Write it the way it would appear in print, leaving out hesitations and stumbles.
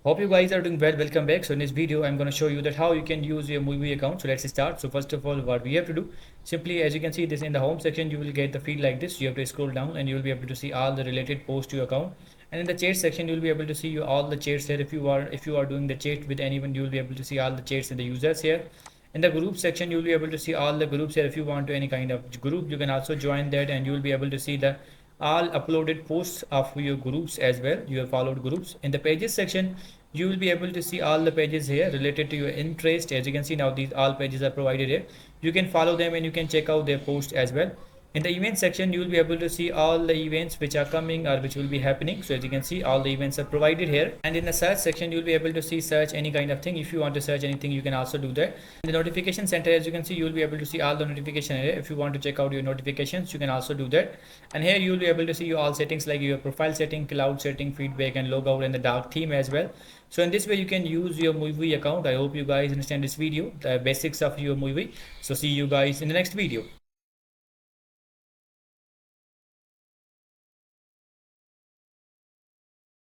Hope you guys are doing well. Welcome back. So in this video, I'm going to show you that how you can use your movie account. So let's start. So first of all, what we have to do, simply as you can see this in the home section, you will get the feed like this. You have to scroll down and you will be able to see all the related posts to your account. And in the chat section, you will be able to see all the chats here. If you are doing the chat with anyone, you will be able to see all the chats and the users here. In the group section, you will be able to see all the groups here. If you want to any kind of group, you can also join that, and you will be able to see the all uploaded posts of your groups as well, your followed groups. In the pages section, you will be able to see all the pages here related to your interest. As you can see now, these all pages are provided here. You can follow them and you can check out their posts as well. In the event section, you will be able to see all the events which are coming or which will be happening. So as you can see, all the events are provided here. And in the search section, you will be able to see search any kind of thing. If you want to search anything, you can also do that. In the notification center, as you can see, you will be able to see all the notification here. If you want to check out your notifications, you can also do that. And here you will be able to see your all settings like your profile setting, cloud setting, feedback, and logout, and the dark theme as well. So in this way, you can use your movie account. I hope you guys understand this video, the basics of your movie. So see you guys in the next video.